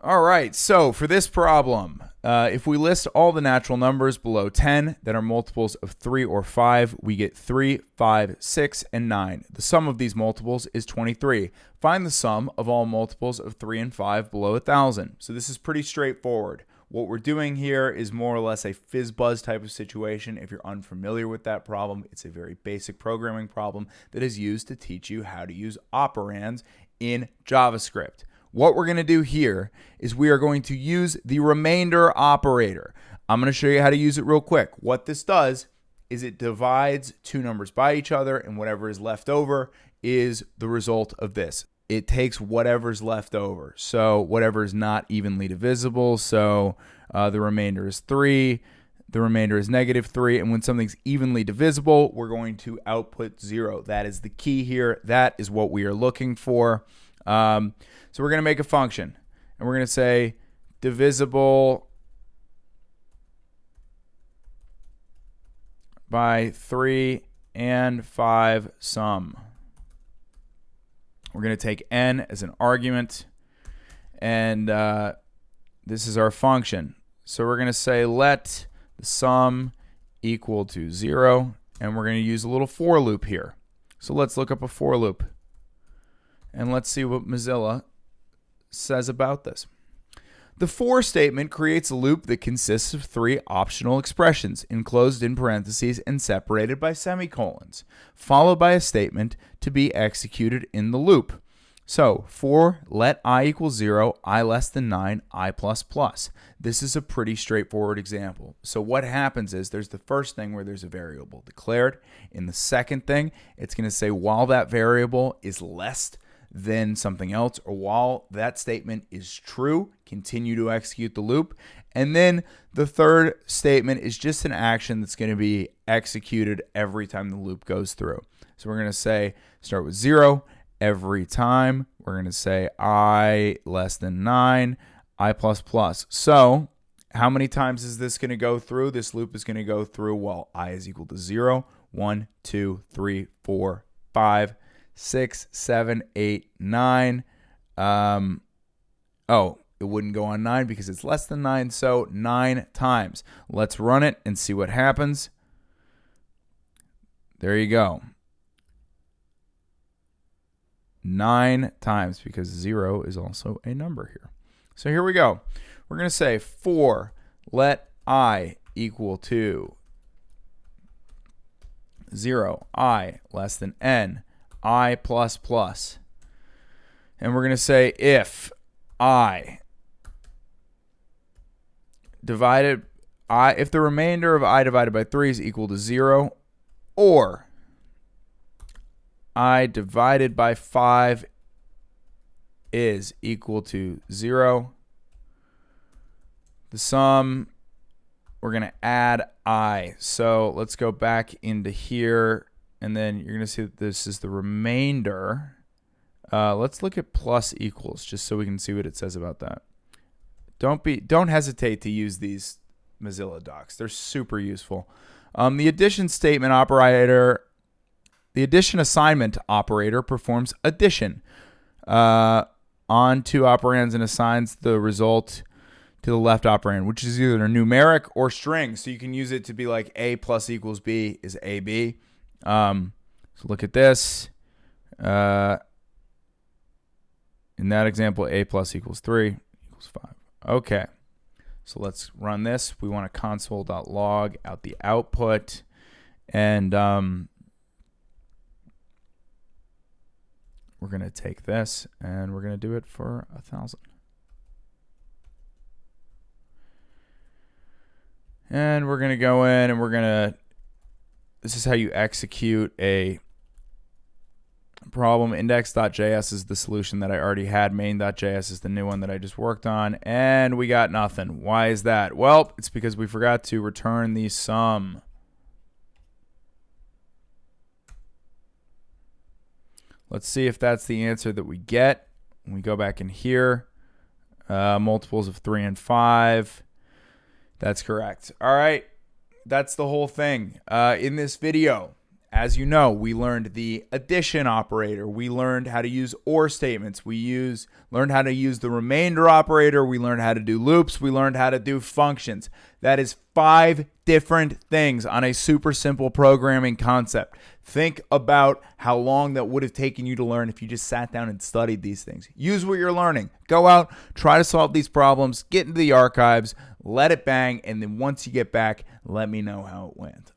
All right, so for this problem, if we list all the natural numbers below 10 that are multiples of 3 or 5, we get 3, 5, 6, and 9. The sum of these multiples is 23. Find the sum of all multiples of 3 and 5 below 1,000. So this is pretty straightforward. What we're doing here is more or less a fizz-buzz type of situation. If you're unfamiliar with that problem, it's a very basic programming problem that is used to teach you how to use operands in JavaScript. What we're going to do here is we are going to use the remainder operator. I'm going to show you how to use it real quick. What this does is it divides two numbers by each other, and whatever is left over is the result of this. It takes whatever's left over. So whatever is not evenly divisible. So the remainder is 3. The remainder is -3. And when something's evenly divisible, we're going to output 0. That is the key here. That is what we are looking for. So we're going to make a function, and we're going to say divisible by 3 and 5 sum. We're going to take n as an argument, and this is our function. So we're going to say let the sum equal to 0, and we're going to use a little for loop here. So let's look up a for loop, and let's see what Mozilla says about this. The for statement creates a loop that consists of 3 optional expressions enclosed in parentheses and separated by semicolons, followed by a statement to be executed in the loop. So for let I equal 0, I less than 9, I plus plus. This is a pretty straightforward example. So what happens is there's the first thing where there's a variable declared. In the second thing, it's going to say while that variable is less than something else, or while that statement is true, continue to execute the loop. And then the third statement is just an action that's going to be executed every time the loop goes through. So we're going to say start with 0 every time. We're going to say I less than 9, I plus plus. So how many times is this going to go through? This loop is going to go through while I is equal to 0. 1, 2, 3, 4, 5, 6, 7, 8, 9. It wouldn't go on 9 because it's less than 9, so 9 times. Let's run it and see what happens. There you go. 9 times, because 0 is also a number here. So here we go. We're going to say for let I equal to 0, I less than n, I plus plus. And we're going to say if I divided if the remainder of I divided by 3 is equal to 0, or I divided by 5 is equal to 0, the sum, we're going to add I. So let's go back into here, and then you're going to see that this is the remainder. Let's look at plus equals just so we can see what it says about that. Don't hesitate to use these Mozilla docs. They're super useful. The addition statement operator, the addition assignment operator performs addition on two operands and assigns the result to the left operand, which is either numeric or string. So you can use it to be like A plus equals B is AB. So look at this. In that example, A plus equals 3 equals 5. Okay, so let's run this. We want to console.log out the output, and we're going to take this and we're going to do it for 1,000. And we're going to go in and we're going to, this is how you execute a problem. Index.js is the solution that I already had. Main.js is the new one that I just worked on. And we got nothing. Why is that? Well, it's because we forgot to return the sum. Let's see if that's the answer that we get. When we go back in here, multiples of 3 and 5. That's correct. All right. That's the whole thing. In this video, as you know, we learned the addition operator. We learned how to use OR statements. We learned how to use the remainder operator. We learned how to do loops. We learned how to do functions. That is 5 different things on a super simple programming concept. Think about how long that would have taken you to learn if you just sat down and studied these things. Use what you're learning. Go out, try to solve these problems, get into the archives, let it bang, and then once you get back, let me know how it went.